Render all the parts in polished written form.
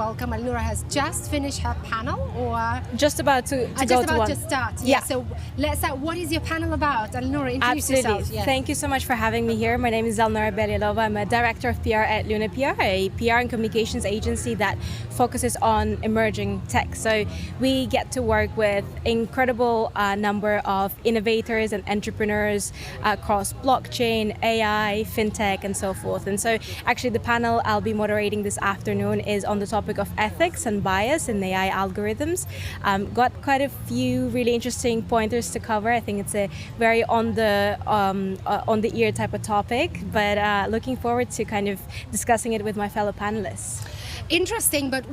welcome. Alnura has just finished her panel, or just about to just go about to one. to start. Yeah. So let's start. What is your panel about, Alnura? Introduce Absolutely. yourself. Yeah. Thank you so much for having me here. My name is Alnura Berialova. I'm a director of PR at Luna PR, a PR and communications agency that focuses on emerging tech. So we get to work with incredible number of innovators and entrepreneurs across blockchain, AI, fintech, and so forth. And so actually the panel I'll be moderating this afternoon is on the topic of ethics and bias in AI algorithms. Got quite a few really interesting pointers to cover. I think it's a very on the ear type of topic, but looking forward to kind of discussing it with my fellow panelists. Interesting, but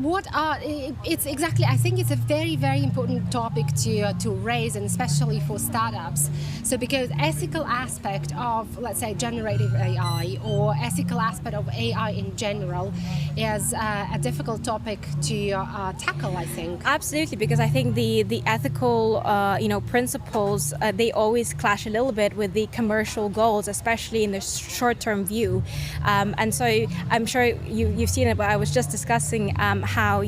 it's exactly, I think it's a very, very important topic to raise, and especially for startups. So because ethical aspect of, let's say, generative AI or ethical aspect of AI in general is a difficult topic to tackle, I think. Absolutely, because I think the ethical principles, they always clash a little bit with the commercial goals, especially in the short-term view. And so I'm sure you've seen it, but I was just discussing how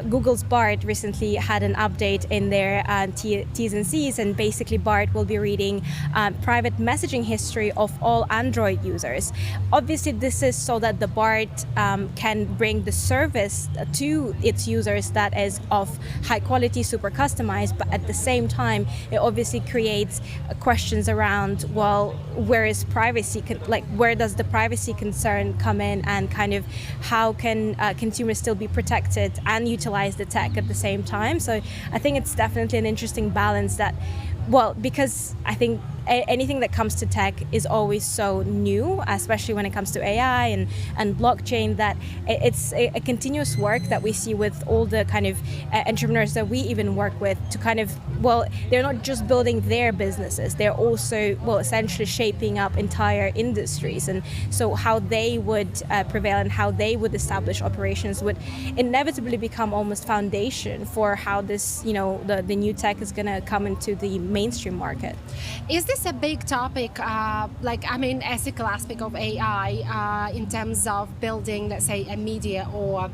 Google's Bard recently had an update in their T's and C's, and basically Bard will be reading private messaging history of all Android users. Obviously, this is so that the Bard can bring the service to its users that is of high quality, super customized, but at the same time, it obviously creates questions around, well, where is privacy? Where does the privacy concern come in, and kind of how can consumers still be protected and utilize the tech at the same time? So I think it's definitely an interesting balance that, well, because I think anything that comes to tech is always so new, especially when it comes to AI and blockchain, that it's a continuous work that we see with all the kind of entrepreneurs that we even work with to kind of, well, they're not just building their businesses, they're also, well, essentially shaping up entire industries. And so how they would prevail and how they would establish operations would inevitably become almost foundation for how this, the new tech is going to come into the mainstream market. Is this a big topic, ethical aspect of AI in terms of building, let's say, a media or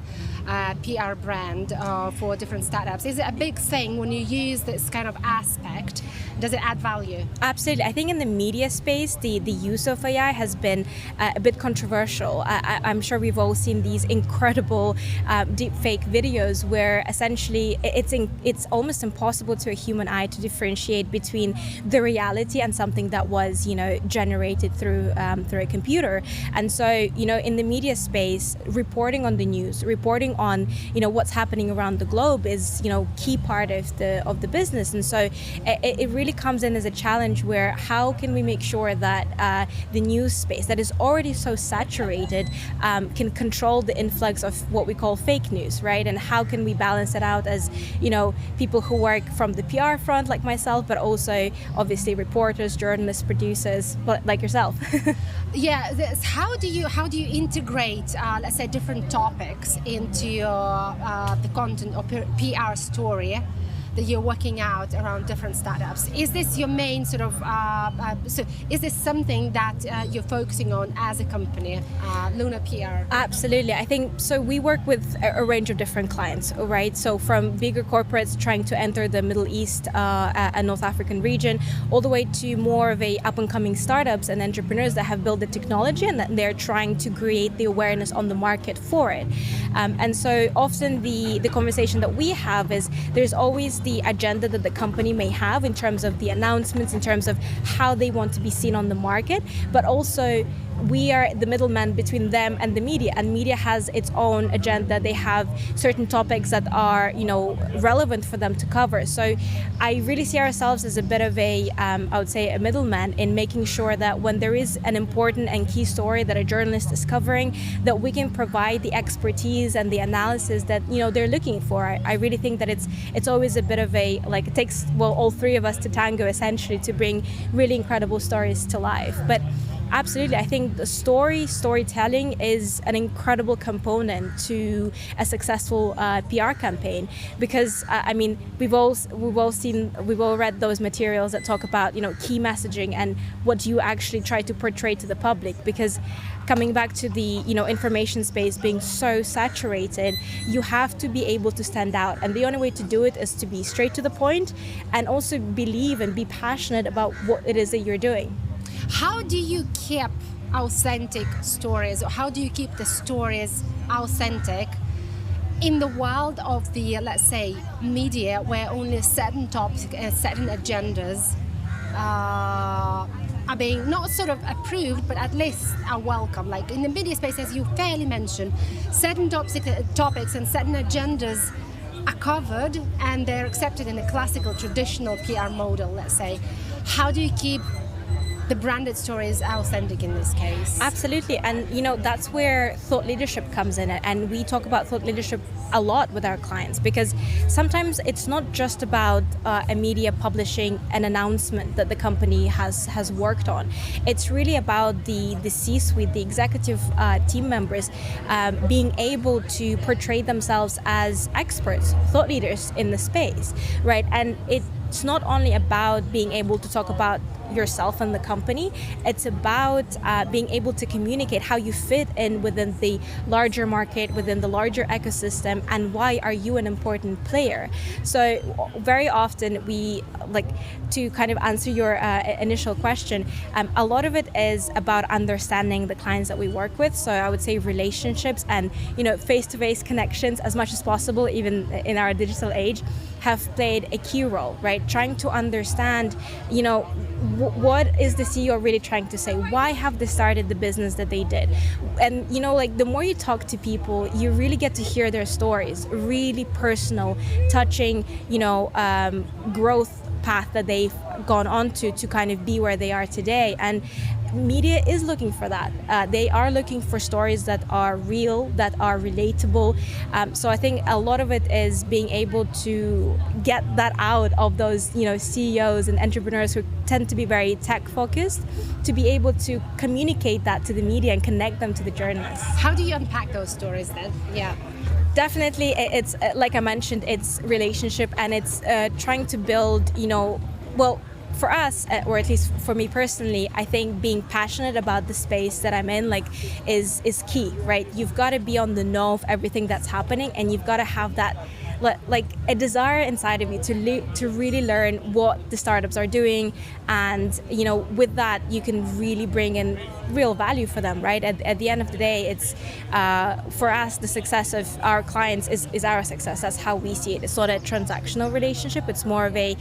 PR brand for different startups? Is it a big thing when you use this kind of aspect? Does it add value? Absolutely. I think in the media space, the use of AI has been a bit controversial. I'm sure we've all seen these incredible deepfake videos where essentially it's almost impossible to a human eye to differentiate between the reality and something that was, generated through a computer. And so, in the media space, reporting on the news, reporting on, what's happening around the globe is, key part of the business. And so it really comes in as a challenge where how can we make sure that the news space that is already so saturated can control the influx of what we call fake news, right? And how can we balance it out as, people who work from the PR front like myself, but also obviously reporters, journalists, producers, like yourself. Yeah, how do you integrate, let's say, different topics into the content or PR story that you're working out around different startups? Is this your main sort of, so is this something that you're focusing on as a company, Luna PR? Absolutely. I think, so we work with a range of different clients, right? So from bigger corporates trying to enter the Middle East and North African region, all the way to more of a up-and-coming startups and entrepreneurs that have built the technology and that they're trying to create the awareness on the market for it. And so often the conversation that we have is there's always the agenda that the company may have in terms of the announcements, in terms of how they want to be seen on the market, but also we are the middleman between them and the media, and media has its own agenda. They have certain topics that are, relevant for them to cover. So I really see ourselves as a bit of a, I would say, a middleman in making sure that when there is an important and key story that a journalist is covering, that we can provide the expertise and the analysis that, they're looking for. I really think that it's always a bit of a, it takes, all three of us to tango essentially to bring really incredible stories to life. But Absolutely. I think the storytelling is an incredible component to a successful PR campaign, because I mean, we've all read those materials that talk about, you know, key messaging and what you actually try to portray to the public. Because coming back to the, you know, information space being so saturated, you have to be able to stand out, and the only way to do it is to be straight to the point and also believe and be passionate about what it is that you're doing. How do you keep authentic stories, or how do you keep the stories authentic in the world of the, let's say, media, where only certain topics, certain agendas are being not sort of approved, but at least are welcome? Like in the media space, as you fairly mentioned, certain topics and certain agendas are covered and they're accepted in a classical, traditional PR model, let's say. How do you keep the branded story is authentic in this case? Absolutely. And you know, that's where thought leadership comes in, and we talk about thought leadership a lot with our clients, because sometimes it's not just about a media publishing an announcement that the company has worked on. It's really about the C-suite, the executive team members being able to portray themselves as experts, thought leaders in the space, right? And it's not only about being able to talk about yourself and the company, it's about being able to communicate how you fit in within the larger market, within the larger ecosystem, and why are you an important player. So very often we, like, to kind of answer your initial question, a lot of it is about understanding the clients that we work with. So I would say relationships and, you know, face-to-face connections as much as possible, even in our digital age, have played a key role, right? Trying to understand, you know, what is the CEO really trying to say? Why have they started the business that they did? And, you know, like, the more you talk to people, you really get to hear their stories, really personal, touching, you know, growth path that they've gone on to kind of be where they are today. And media is looking for that. They are looking for stories that are real, that are relatable. So I think a lot of it is being able to get that out of those, you know, CEOs and entrepreneurs who tend to be very tech focused, to be able to communicate that to the media and connect them to the journalists. How do you unpack those stories then? Yeah. Definitely, it's like I mentioned, it's relationship, and it's trying to build, you know, well, for us, or at least for me personally, I think being passionate about the space that I'm in, like, is key, right? You've got to be on the know of everything that's happening, and you've got to have that, like, a desire inside of you to really learn what the startups are doing, and, you know, with that you can really bring in real value for them, right? At the end of the day, it's for us, the success of our clients is our success. That's how we see it. It's not a transactional relationship. It's more of a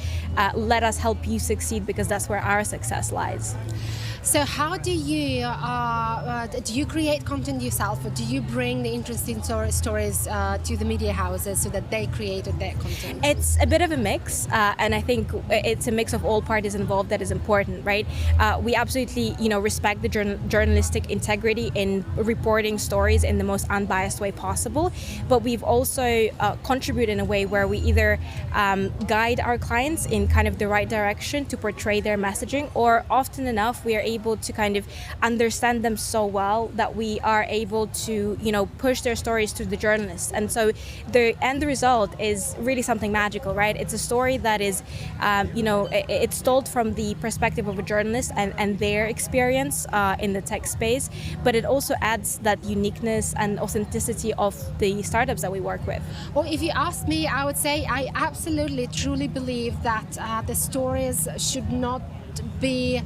let us help you succeed, because that's where our success lies. So how do you create content yourself, or do you bring the interesting stories to the media houses so that they created their content? It's a bit of a mix, and I think it's a mix of all parties involved that is important, right? We absolutely, you know, respect the journalistic integrity in reporting stories in the most unbiased way possible, but we've also contributed in a way where we either guide our clients in kind of the right direction to portray their messaging, or often enough we are able to kind of understand them so well that we are able to, you know, push their stories to the journalists. And so the end result is really something magical, right? It's a story that is, you know, it's told from the perspective of a journalist and their experience in the tech space, but it also adds that uniqueness and authenticity of the startups that we work with. Well, if you ask me, I would say I absolutely, truly believe that the stories should not be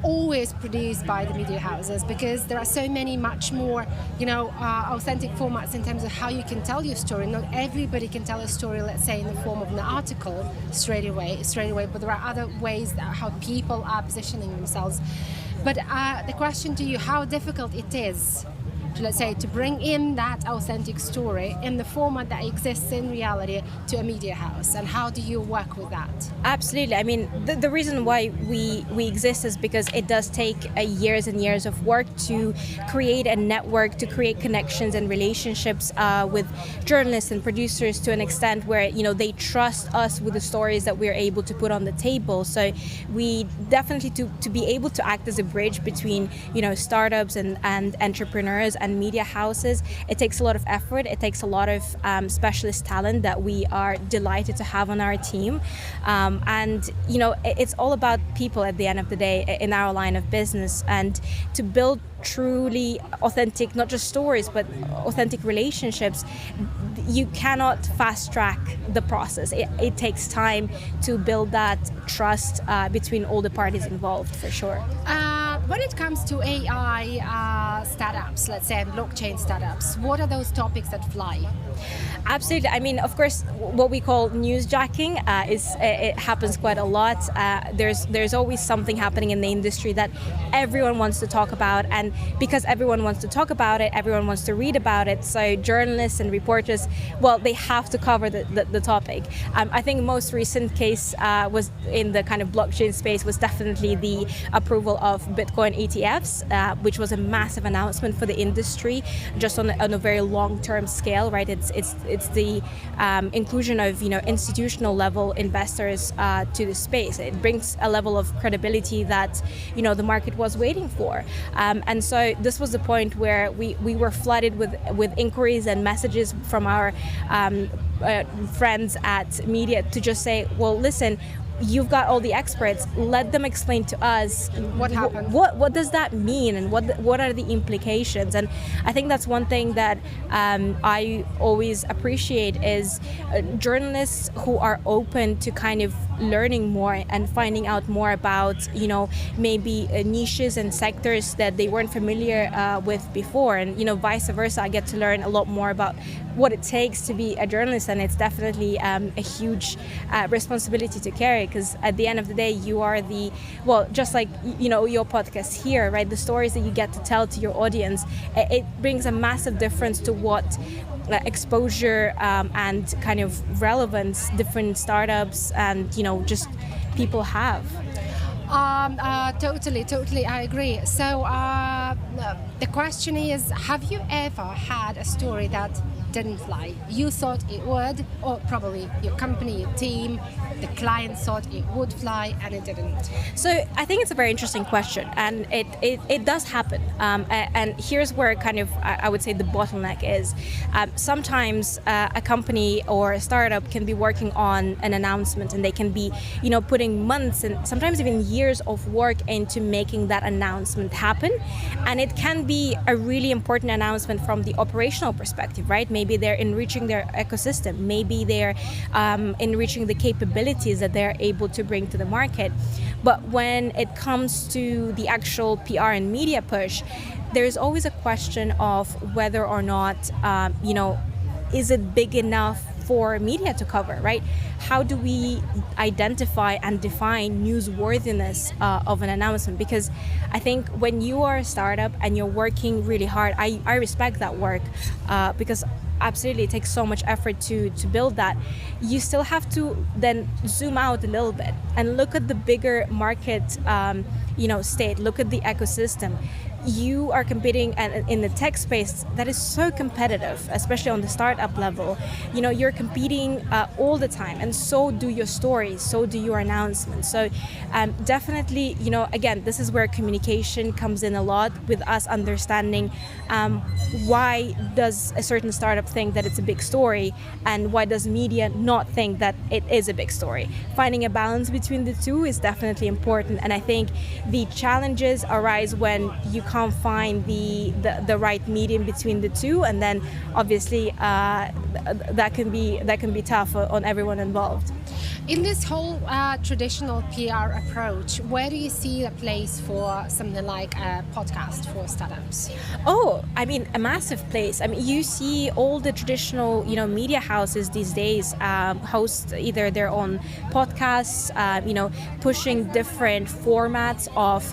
always produced by the media houses, because there are so many much more, you know, authentic formats in terms of how you can tell your story. Not everybody can tell a story, let's say, in the form of an article straight away, but there are other ways that how people are positioning themselves. But the question to you, how difficult it is to, let's say, to bring in that authentic story in the format that exists in reality to a media house? And how do you work with that? Absolutely. I mean, the reason why we exist is because it does take years and years of work to create a network, to create connections and relationships with journalists and producers to an extent where, you know, they trust us with the stories that we're able to put on the table. So we definitely, to be able to act as a bridge between, you know, startups and entrepreneurs and media houses, it takes a lot of effort. It takes a lot of specialist talent that we are delighted to have on our team. And, you know, it's all about people at the end of the day in our line of business, and to build truly authentic, not just stories, but authentic relationships, you cannot fast track the process. It takes time to build that trust between all the parties involved, for sure. When it comes to AI startups, let's say blockchain startups, what are those topics that fly? Absolutely. I mean, of course, what we call newsjacking it happens quite a lot. There's always something happening in the industry that everyone wants to talk about, and because everyone wants to talk about it, everyone wants to read about it. So journalists and reporters, well, they have to cover the topic. I think most recent case was in the kind of blockchain space was definitely the approval of Bitcoin ETFs, which was a massive announcement for the industry, just on a very long-term scale, right? It's the inclusion of, you know, institutional level investors to the space. It brings a level of credibility that, you know, the market was waiting for, and so this was the point where we were flooded with inquiries and messages from our friends at media to just say, well, listen, you've got all the experts. Let them explain to us what happened. What does that mean, and what are the implications? And I think that's one thing that I always appreciate is journalists who are open to kind of learning more and finding out more about, you know, maybe niches and sectors that they weren't familiar with before, and, you know, vice versa. I get to learn a lot more about what it takes to be a journalist, and it's definitely a huge responsibility to carry, because at the end of the day, you are just like, you know, your podcast here, right? The stories that you get to tell to your audience, it brings a massive difference to what exposure and kind of relevance different startups and, you know, just people have. Totally, I agree. So the question is, have you ever had a story that didn't fly? You thought it would, or probably your company, your team, the client thought it would fly and it didn't. So I think it's a very interesting question, and it does happen. And here's where kind of I would say the bottleneck is. Sometimes a company or a startup can be working on an announcement, and they can be, you know, putting months and sometimes even years of work into making that announcement happen. And it can be a really important announcement from the operational perspective, right? Maybe they're enriching their ecosystem. Maybe they're enriching the capabilities that they're able to bring to the market. But when it comes to the actual PR and media push, there's always a question of whether or not, you know, is it big enough for media to cover, right? How do we identify and define newsworthiness of an announcement? Because I think when you are a startup and you're working really hard, I respect that work because absolutely it takes so much effort to build that. You still have to then zoom out a little bit and look at the bigger market, you know, state, look at the ecosystem. You are competing in the tech space that is so competitive, especially on the startup level. You know, you're competing all the time, and so do your stories, so do your announcements. So definitely, you know, again, this is where communication comes in a lot, with us understanding why does a certain startup think that it's a big story, and why does media not think that it is a big story. Finding a balance between the two is definitely important, and I think the challenges arise when you can't find the right medium between the two, and then obviously that can be tough on everyone involved. In this whole traditional PR approach, where do you see a place for something like a podcast for startups? Oh, I mean, a massive place. I mean, you see all the traditional, media houses these days host either their own podcasts, pushing different formats of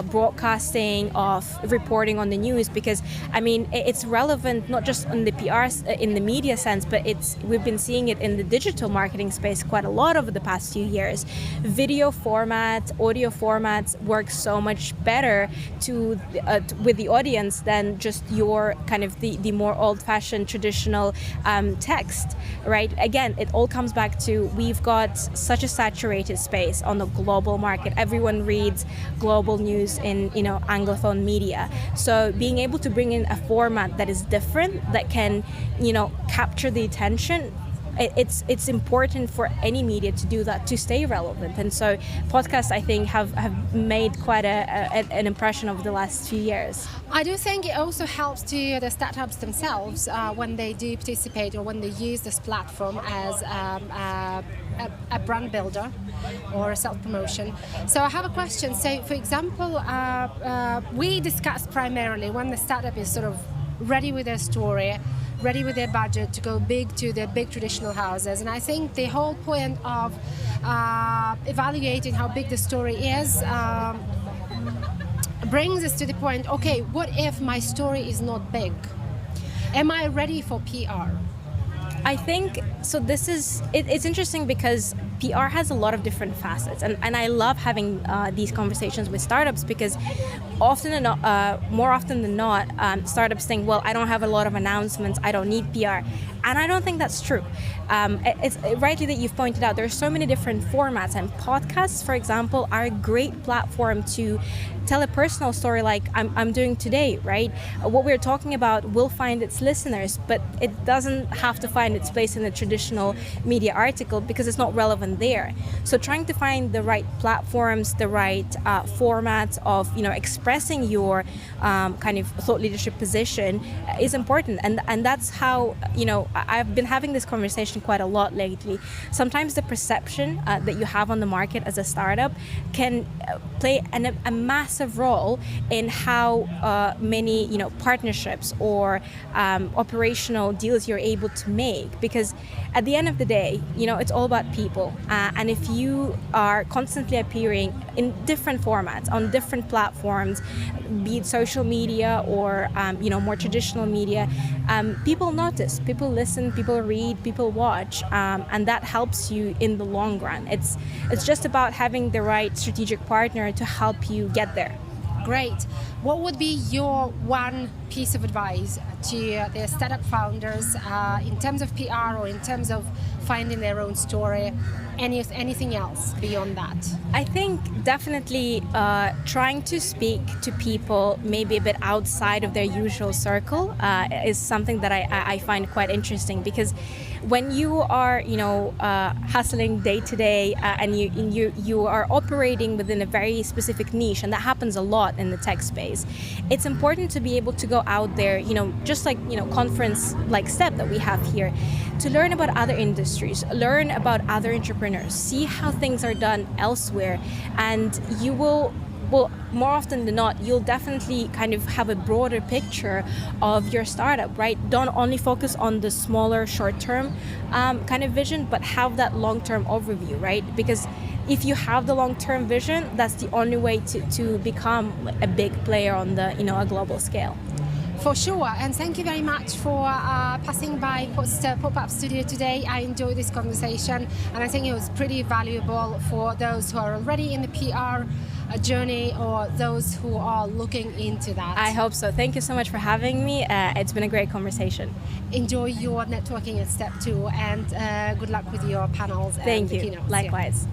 broadcasting, of reporting on the news. Because, I mean, it's relevant not just in the PR, in the media sense, but we've been seeing it in the digital marketing space quite a lot over the past few years. Video format, audio formats work so much better with the audience than just your kind of the more old-fashioned traditional text, right? Again, it all comes back to we've got such a saturated space on the global market. Everyone reads global news in Anglophone media. So being able to bring in a format that is different, that can capture the attention, it's important for any media to do that, to stay relevant. And so podcasts, I think, have made quite an impression over the last few years. I do think it also helps to the startups themselves when they do participate or when they use this platform as a brand builder or a self-promotion. So I have a question. So, for example, we discussed primarily when the startup is sort of ready with their story, ready with their budget to go big to the big traditional houses. And I think the whole point of evaluating how big the story is brings us to the point, okay, what if my story is not big? Am I ready for PR? I think so. It's interesting because PR has a lot of different facets, and I love having these conversations with startups because more often than not, startups think, well, I don't have a lot of announcements, I don't need PR, and I don't think that's true. It's rightly that you've pointed out there are so many different formats, and podcasts, for example, are a great platform to tell a personal story like I'm doing today, right? What we're talking about will find its listeners, but it doesn't have to find its place in a traditional media article because it's not relevant there. So trying to find the right platforms, the right formats of expressing your kind of thought leadership position is important, and that's how I've been having this conversation quite a lot lately. Sometimes the perception that you have on the market as a startup can play a massive role in how many partnerships or operational deals you're able to make, because at the end of the day it's all about people, and if you are constantly appearing in different formats on different platforms, be it social media or more traditional media, people notice, people listen, people read, people watch, and that helps you in the long run. It's just about having the right strategic partner to help you get there. Great. What would be your one piece of advice to the startup founders in terms of PR or in terms of finding their own story? Anything else beyond that? I think definitely trying to speak to people maybe a bit outside of their usual circle is something that I find quite interesting, because when you are hustling day to day and you are operating within a very specific niche, and that happens a lot in the tech space, it's important to be able to go out there, just like conference like step that we have here, to learn about other industries, learn about other entrepreneurs, see how things are done elsewhere, and you will more often than not, you'll definitely kind of have a broader picture of your startup, right? Don't only focus on the smaller short-term kind of vision, but have that long-term overview, right? Because if you have the long-term vision, that's the only way to become a big player on the a global scale. For sure, and thank you very much for passing by Pop-Up Studio today. I enjoyed this conversation, and I think it was pretty valuable for those who are already in the PR journey or those who are looking into that. I hope so. Thank you so much for having me. It's been a great conversation. Enjoy your networking at Step 2, and good luck with your panels. Thank and you. keynotes. Likewise. Yeah.